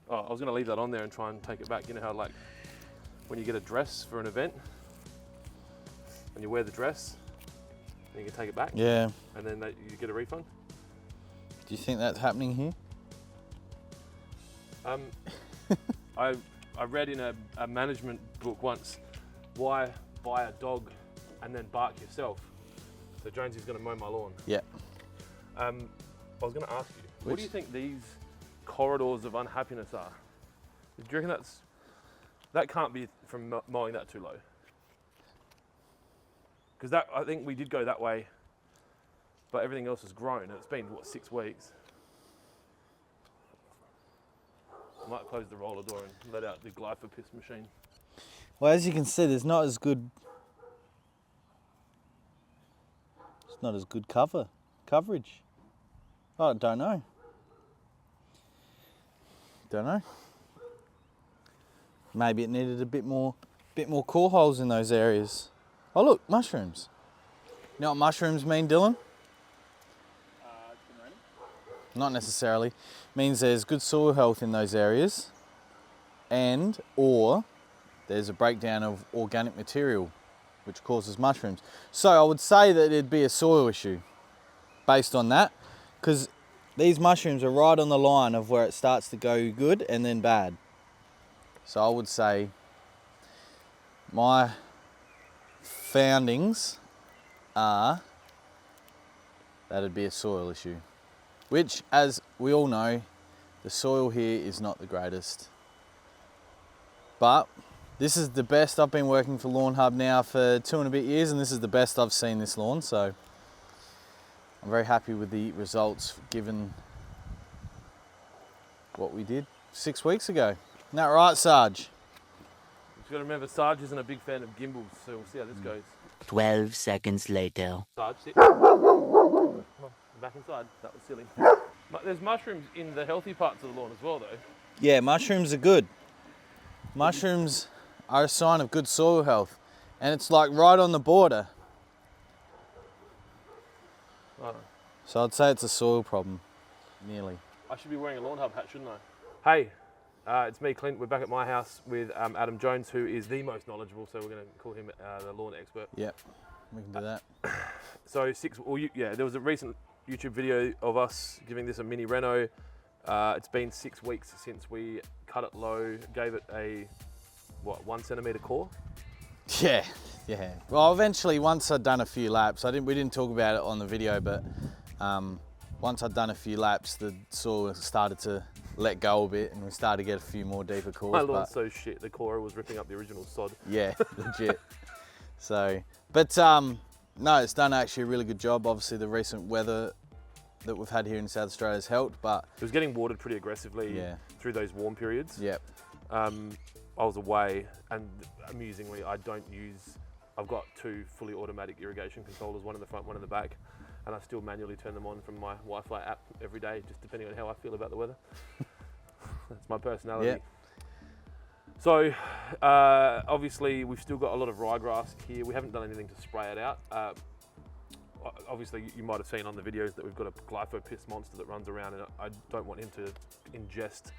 Oh, I was going to leave that on there and try and take it back. You know how like when you get a dress for an event and you wear the dress and you can take it back? Yeah. And then you get a refund? Do you think that's happening here? I read in a management book once, why buy a dog and then bark yourself? So Jonesy's going to mow my lawn. Yeah. I was going to ask you, what do you think these corridors of unhappiness are? Do you reckon that can't be from mowing that too low? Because I think we did go that way, but everything else has grown. And it's been, what, 6 weeks? I might close the roller door and let out the glyphosate machine. Well, as you can see, there's not as good. It's not as good coverage. Oh, I don't know. Don't know. Maybe it needed a bit more core holes in those areas. Oh look, mushrooms. You know what mushrooms mean, Dylan? It's been raining. Not necessarily. It means there's good soil health in those areas, or there's a breakdown of organic material, which causes mushrooms. So I would say that it'd be a soil issue based on that, because these mushrooms are right on the line of where it starts to go good and then bad. So I would say my foundings are that'd be a soil issue, which, as we all know, the soil here is not the greatest. But this is the best. I've been working for Lawn Hub now for 2 and a bit years, and this is the best I've seen this lawn, so I'm very happy with the results given what we did 6 weeks ago. Isn't that right, Sarge? You've got to remember, Sarge isn't a big fan of gimbals, so we'll see how this goes. 12 seconds later. Sarge, sit. Come on, back inside. That was silly. There's mushrooms in the healthy parts of the lawn as well, though. Yeah, mushrooms are good. Mushrooms are a sign of good soil health, and it's like right on the border. Oh. So I'd say it's a soil problem, nearly. I should be wearing a Lawn Hub hat, shouldn't I? Hey, it's me, Clint. We're back at my house with Adam Jones, who is the most knowledgeable, so we're going to call him the lawn expert. Yep, we can do that. So there was a recent YouTube video of us giving this a mini reno. It's been 6 weeks since we cut it low, gave it a, 1 centimetre core? Yeah. Well, eventually, once I'd done a few laps, we didn't talk about it on the video, but once I'd done a few laps, the soil started to let go a bit, and we started to get a few more deeper cores. My lawn's so shit, the core was ripping up the original sod. Yeah, legit. So, but no, it's done actually a really good job. Obviously, the recent weather that we've had here in South Australia has helped, but it was getting watered pretty aggressively through those warm periods. Yep. I was away, and amusingly, I've got 2 fully automatic irrigation controllers, one in the front, one in the back, and I still manually turn them on from my Wi-Fi app every day, just depending on how I feel about the weather. That's my personality. Yep. So, obviously, we've still got a lot of ryegrass here. We haven't done anything to spray it out. Obviously, you might have seen on the videos that we've got a glyphosate monster that runs around, and I don't want him to ingest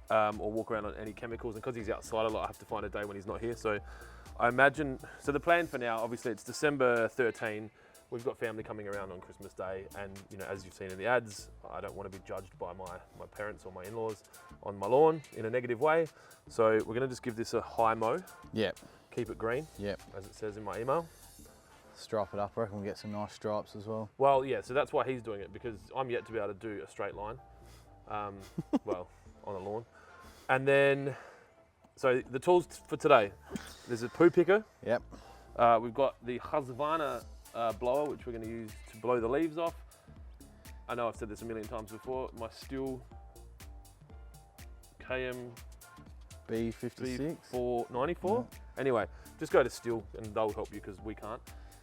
or walk around on any chemicals. And because he's outside a lot, I have to find a day when he's not here. So I imagine, so the plan for now, obviously it's December 13. We've got family coming around on Christmas Day, and as you've seen in the ads, I don't want to be judged by my parents or my in-laws on my lawn in a negative way. So we're going to just give this a high mow. Yep. Keep it green. Yep. As it says in my email. Stripe it up. I reckon we'll get some nice stripes as well. Well, yeah, so that's why he's doing it, because I'm yet to be able to do a straight line, well, on a lawn. And then, so the tools for today, there's a poo picker. Yep. We've got the Husqvarna blower, which we're going to use to blow the leaves off. I know I've said this a million times before. My Stihl KM B56? 494. Yeah. Anyway, just go to Stihl and they'll help you because we can't.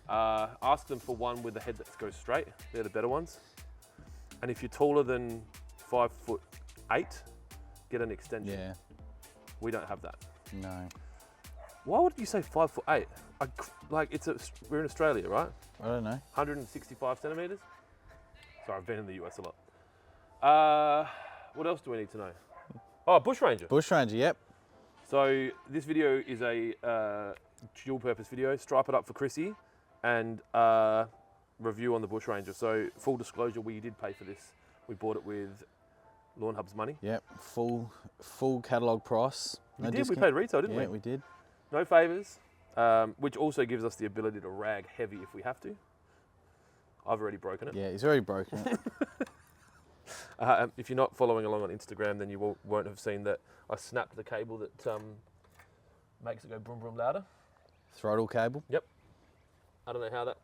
Ask them for one with the head that goes straight. They're the better ones. And if you're taller than 5'8", get an extension. Yeah. We don't have that. No. Why would you say 5'8"? We're in Australia, right? I don't know. 165 centimeters. Sorry, I've been in the US a lot. What else do we need to know? Oh, Bushranger. Bushranger, yep. So this video is a dual purpose video. Stripe it up for Chrissy and review on the Bushranger. So full disclosure, we did pay for this. We bought it with Lawn Hub's money. Yep, full catalogue price. We did, we paid retail, didn't we? Yeah, we did. No favours, which also gives us the ability to rag heavy if we have to. I've already broken it. Yeah, he's already broken it. If you're not following along on Instagram, then you won't have seen that I snapped the cable that makes it go brum brum louder. Throttle cable. Yep. I don't know how that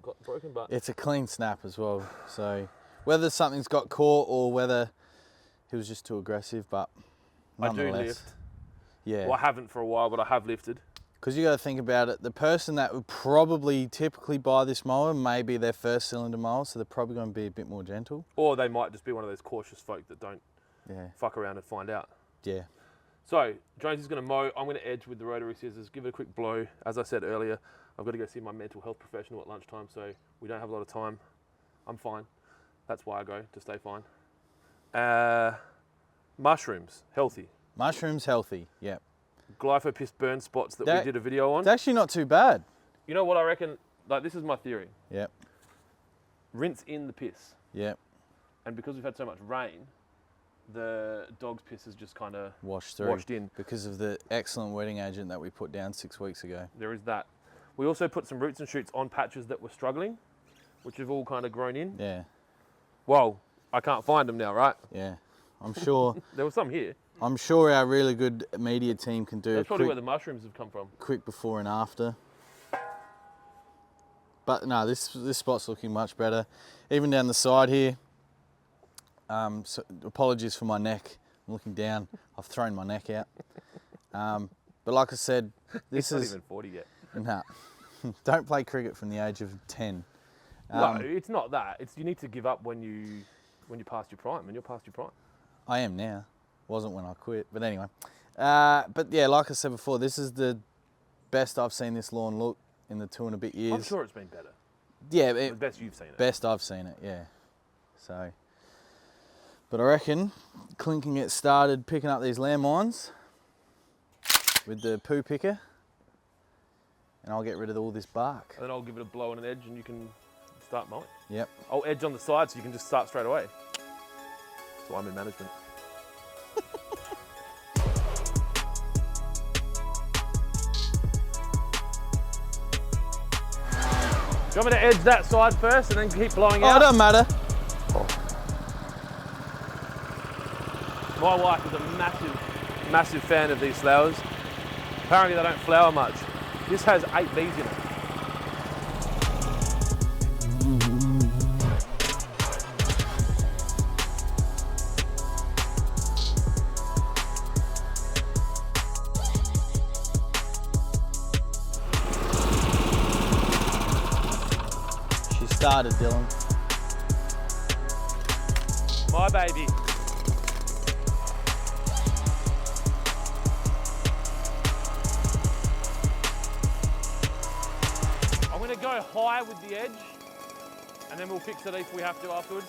got broken, but It's a clean snap as well. So whether something's got caught or whether he was just too aggressive, but I do nonetheless. lift. Yeah. Well, I haven't for a while, but I have lifted. Because you got to think about it, the person that would probably typically buy this mower may be their first cylinder mower, so they're probably going to be a bit more gentle. Or they might just be one of those cautious folk that don't Yeah. fuck around and find out. Yeah. So, Jonesy's going to mow. I'm going to edge with the rotary scissors, give it a quick blow. As I said earlier, I've got to go see my mental health professional at lunchtime, so we don't have a lot of time. I'm fine. That's why I go, to stay fine. Mushrooms, healthy. Mushrooms healthy, yep. Glyphosate burn spots that we did a video on. It's actually not too bad. You know what I reckon? Like, this is my theory. Yep. Rinse in the piss. Yep. And because we've had so much rain, the dog's piss has just kind of Washed through. washed in. Because of the excellent wetting agent that we put down 6 weeks ago. There is that. We also put some roots and shoots on patches that were struggling, which have all kind of grown in. Yeah. Well, I can't find them now, right? Yeah. I'm sure There was some here. I'm sure our really good media team can do That's a probably quick, where the mushrooms have come from. quick before and after. But no, this spot's looking much better. Even down the side here. So apologies for my neck. I'm looking down. I've thrown my neck out. But like I said, this It's is not even 40 yet. nah. Don't play cricket from the age of 10. No, it's not that. It's you need to give up when you past your prime, and you're past your prime. I am now. Wasn't when I quit, but anyway. But yeah, like I said before, this is the best I've seen this lawn look in the 2 and a bit years. I'm sure it's been better. Yeah, The best you've seen it. best I've seen it, yeah. So, but I reckon Clint can get started picking up these landmines with the poo picker, and I'll get rid of all this bark. And then I'll give it a blow and an edge, and you can start mowing. Yep. I'll edge on the side so you can just start straight away. So I'm in management. Do you want me to edge that side first and then keep blowing Oh, it out? doesn't matter. My wife is a massive fan of these flowers. Apparently they don't flower much. This has 8 bees in it. She started, Dylan. My baby. I'm going to go high with the edge, and then we'll fix it if we have to afterwards.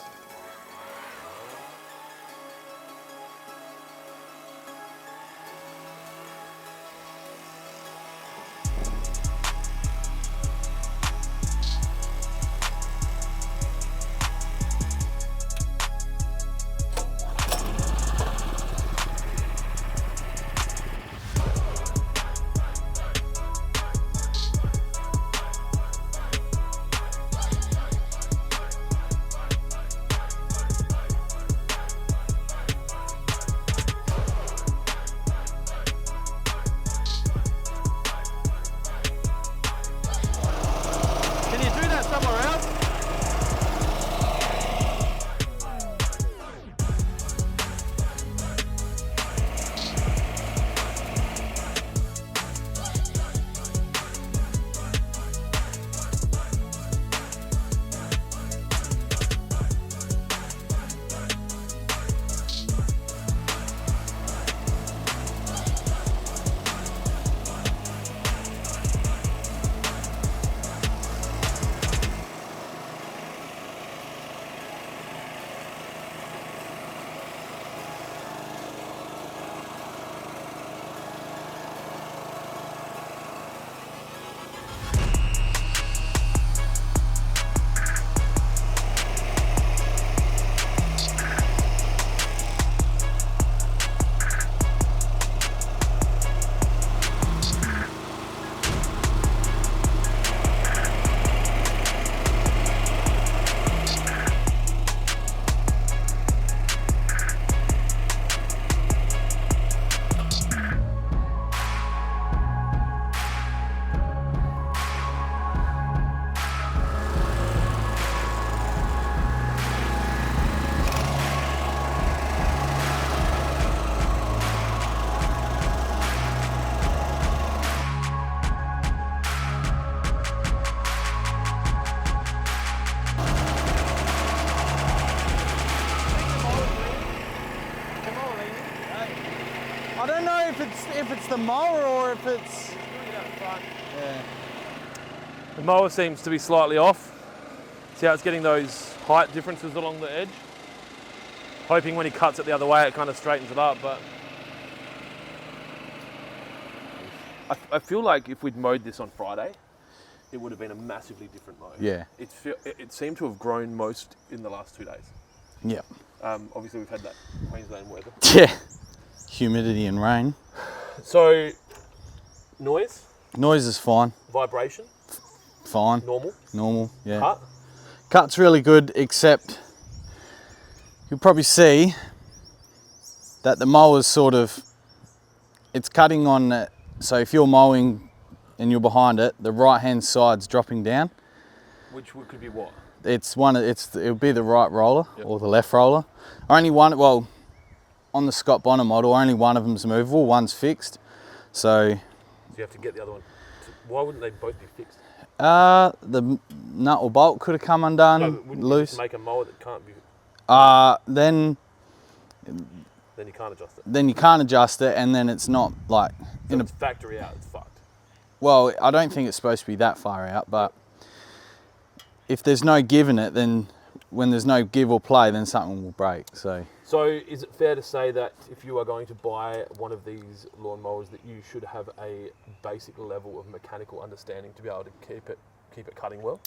I don't know if it's the mower or if it's. Yeah. The mower seems to be slightly off. See how it's getting those height differences along the edge? Hoping when he cuts it the other way it kind of straightens it up, but I feel like if we'd mowed this on Friday, it would have been a massively different mow. Yeah. It seemed to have grown most in the last 2 days. Yeah. Obviously we've had that Queensland weather. Yeah. Humidity and rain. So, noise, Noise is fine. vibration, Fine. normal, Yeah. cut. Cut's really good, except you'll probably see that the mower's sort of, it's cutting on, so if you're mowing and you're behind it, the right hand side's dropping down. Which could be what? It'll be the right roller, Yep. or the left roller. Only one, well, on the Scott Bonner model, only one of them's movable, one's fixed. So So you have to get the other one. Why wouldn't they both be fixed? the nut or bolt could have come undone, No, but wouldn't you loose. just make a mower that can't be, Then then you can't adjust it. you can't adjust it, and then it's not like So in a. it's factory out, it's fucked. Well, I don't think it's supposed to be that far out, but if there's no give in it, then when there's no give or play, then something will break. So So is it fair to say that if you are going to buy one of these lawn mowers that you should have a basic level of mechanical understanding to be able to keep it cutting well?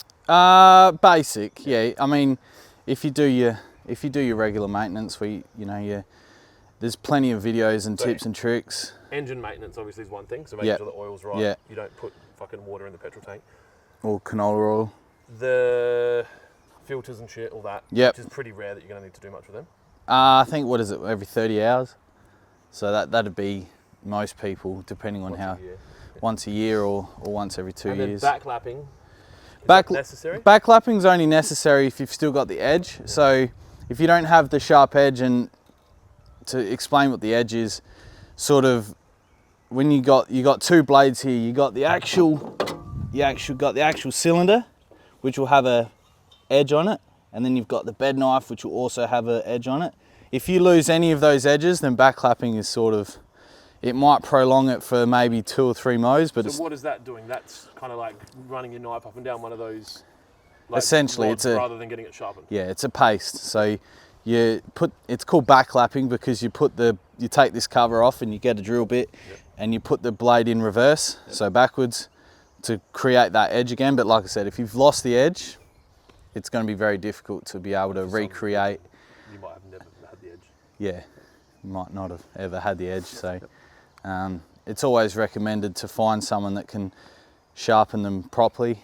basic, yeah. I mean, if you do your regular maintenance, there's plenty of videos and So- tips and tricks. Engine maintenance obviously is one thing, so making Yep. sure the oil's right. Yeah. You don't put fucking water in the petrol tank. Or canola oil. The filters and shit, all that, Yep. which is pretty rare that you're going to need to do much with them. I think, what is it, every 30 hours? So that'd be most people, depending on Once how, a year. once a year or once every 2 And years. then backlapping, is Back- that necessary? Backlapping's only necessary if you've still got the edge. So if you don't have the sharp edge, and to explain what the edge is, sort of when you got two blades here, you got the actual cylinder, which will have a edge on it, and then you've got the bed knife, which will also have an edge on it. If you lose any of those edges, then backlapping is sort of, it might prolong it for maybe 2 or 3 mows, but So what is that doing? That's kind of like running your knife up and down one of those. Like, Essentially, rods it's a- rather than getting it sharpened. yeah, it's a paste. So it's called backlapping because you take this cover off and you get a drill bit, Yep. and you put the blade in reverse, so backwards, to create that edge again. But like I said, if you've lost the edge, it's going to be very difficult to be able to For some recreate. You might have never had the edge. Yeah, you might not have ever had the edge. So it's always recommended to find someone that can sharpen them properly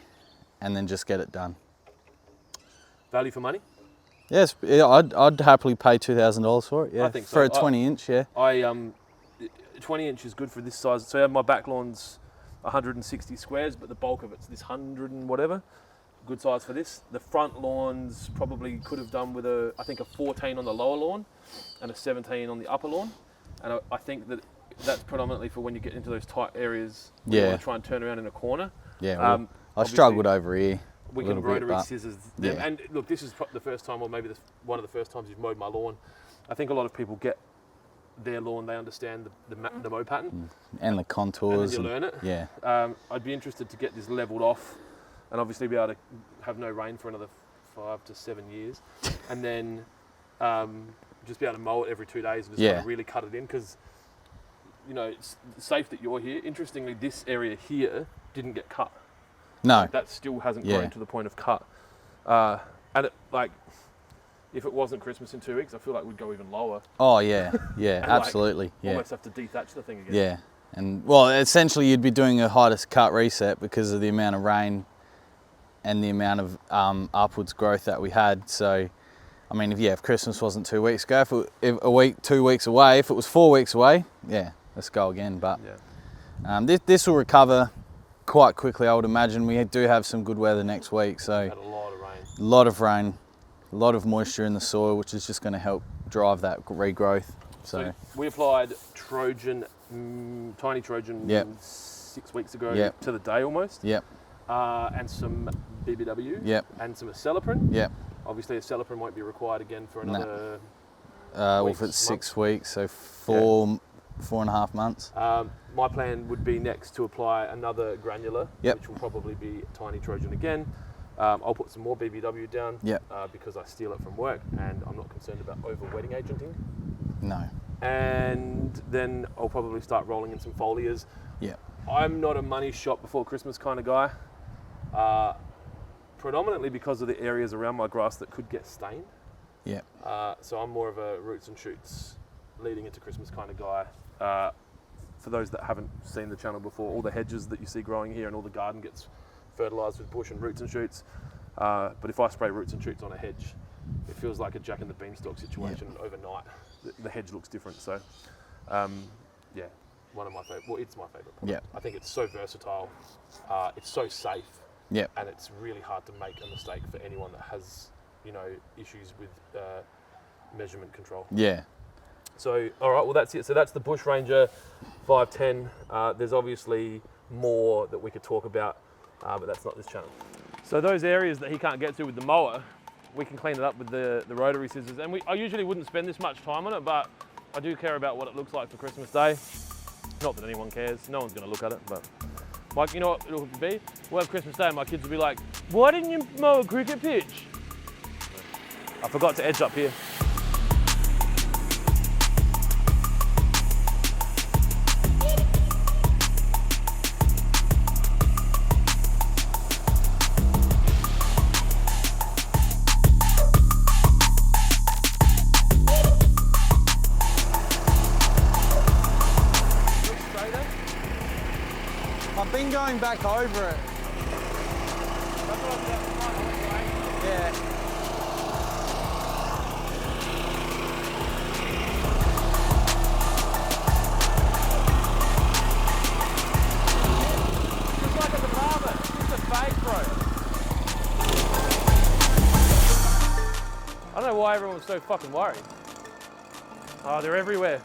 and then just get it done. Value for money? Yes, yeah, I'd happily pay $2,000 for it. Yeah, I think so. for a 20-inch. Yeah. 20-inch is good for this size. So my back lawn's 160 squares, but the bulk of it's this 100 and whatever. Good size for this. The front lawns probably could have done with I think a 14 on the lower lawn and a 17 on the upper lawn. And I think that's predominantly for when you get into those tight areas where you Yeah. want to try and turn around in a corner. Yeah, well, I obviously, struggled over here. We a can little bit, rotary but scissors them. yeah. And look, this is the first time, or maybe one of the first times you've mowed my lawn. I think a lot of people get their lawn, they understand the mow pattern, and the and contours. then you learn it. Yeah, I'd be interested to get this levelled off and obviously be able to have no rain for another 5 to 7 years, and then just be able to mow it every 2 days and just kind of really cut it in, because it's safe that you're here. Interestingly, this area here didn't get cut. no, That still hasn't Yeah. grown to the point of cut. And if it wasn't Christmas in 2 weeks, I feel like we'd go even lower. oh yeah, yeah, And, absolutely, yeah, Almost have to dethatch the thing again. yeah. And well, essentially, you'd be doing a higher cut reset because of the amount of rain and the amount of upwards growth that we had. So, I mean, if Christmas wasn't 2 weeks ago, if a week, 2 weeks away, if it was 4 weeks away, yeah, let's go again. But Yeah. this will recover quite quickly, I would imagine. We do have some good weather next week, so Had a lot of rain. a lot of rain, a lot of moisture in the soil, which is just going to help drive that regrowth. So we applied Trojan, tiny Trojan, Yep. 6 weeks ago Yep. to the day almost. Yep, And some BBW. Yep. And some acelepryn. yep. Obviously, acelepryn won't be required again for another. Well, if Weeks, it's 6 months. weeks, so 4 4.5 months. My plan would be next to apply another granular, Yep. which will probably be tiny Trojan again. I'll put some more BBW down Yep. because I steal it from work and I'm not concerned about over-wetting agenting. No. And then I'll probably start rolling in some foliars. Yeah. I'm not a money shot before Christmas kind of guy, predominantly because of the areas around my grass that could get stained. Yeah. So I'm more of a roots and shoots leading into Christmas kind of guy. For those that haven't seen the channel before, all the hedges that you see growing here and all the garden gets fertilised with bush and roots and shoots. But if I spray roots and shoots on a hedge, it feels like a Jack and the Beanstalk situation overnight. The hedge looks different. So, yeah, one of my favourite. Well, it's my favourite product. Yeah. I think it's so versatile. It's so safe. Yeah. And it's really hard to make a mistake for anyone that has, issues with measurement control. Yeah. So, all right, well, that's it. So that's the Bushranger 510. There's obviously more that we could talk about, but that's not this channel. So those areas that he can't get to with the mower, we can clean it up with the rotary scissors. And I usually wouldn't spend this much time on it, but I do care about what it looks like for Christmas Day. Not that anyone cares. No one's going to look at it, but like, you know what it'll be? We'll have Christmas Day and my kids will be like, why didn't you mow a cricket pitch? I forgot to edge up here. I've been going back over it. Yeah. Just like at the barber, just a fake, bro. I don't know why everyone was so fucking worried. Oh, they're everywhere.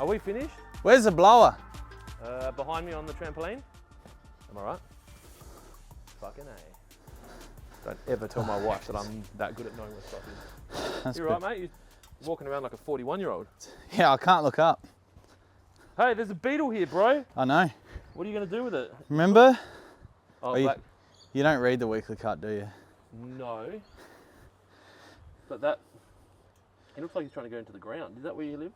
Are we finished? Where's the blower? Behind me on the trampoline. Am I right? Fucking A. Don't ever tell my wife that I'm that good at knowing where stuff is. That's You're right, mate. You're walking around like a 41-year-old. Yeah, I can't look up. Hey, there's a beetle here, bro. I know. What are you going to do with it? Remember? Oh, you, black. you don't read the weekly cut, do you? No. But that... It looks like he's trying to go into the ground. Is that where you live?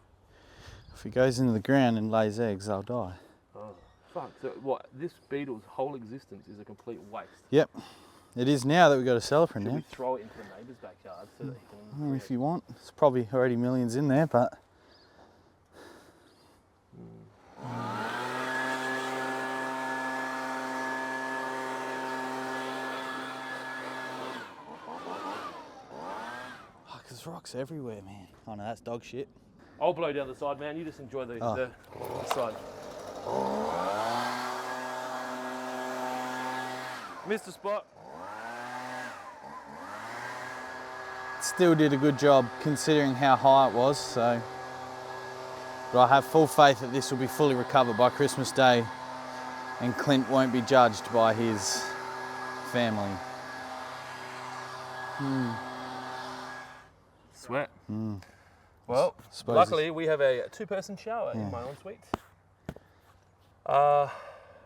If he goes into the ground and lays eggs, they'll die. Oh, fuck. So what, this beetle's whole existence is a complete waste. Yep. It is now that we've got a cellar for Should we now. throw it into the neighbour's backyard so that he can... Well, if you want. It's probably already millions in there, but... Oh, there's rocks everywhere, man. Oh no, that's dog shit. I'll blow down the side, man. You just enjoy the side. Missed a spot. Still did a good job considering how high it was, so... But I have full faith that this will be fully recovered by Christmas Day and Clint won't be judged by his family. Sweat. Well, Suppose luckily we have a two-person shower in my ensuite.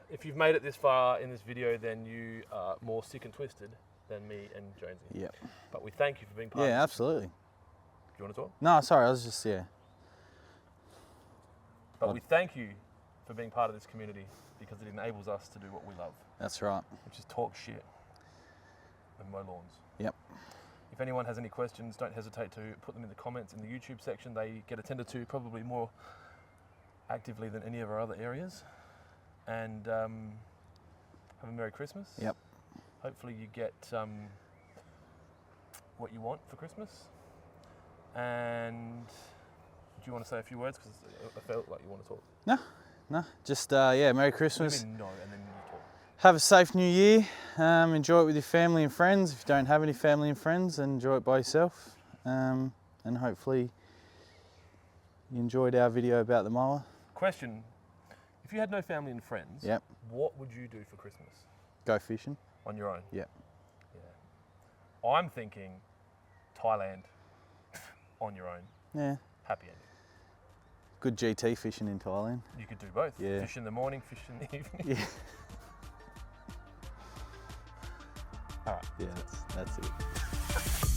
If you've made it this far in this video, then you are more sick and twisted than me and Jonesy. Yep. But we thank you for being part of Yeah, this. absolutely. Do you want to talk? No, sorry, I was just, yeah. But we thank you for being part of this community because it enables us to do what we love, That's right. which is talk shit and mow lawns. Yep. If anyone has any questions, don't hesitate to put them in the comments in the YouTube section. They get attended to probably more actively than any of our other areas. And have a Merry Christmas. Yep. Hopefully you get what you want for Christmas. And do you want to say a few words? Because I felt like you want to talk. No, just, yeah, Merry Christmas. Maybe no, and then you talk. Have a safe new year. Enjoy it with your family and friends. If you don't have any family and friends, then enjoy it by yourself. And hopefully you enjoyed our video about the mower. Question, if you had no family and friends, Yep. what would you do for Christmas? Go fishing. On your own? Yeah. Yeah. I'm thinking Thailand on your own. Yeah. Happy ending. Good GT fishing in Thailand. You could do both. Yeah. Fish in the morning, fish in the evening. Yeah. All right. Yeah, that's it.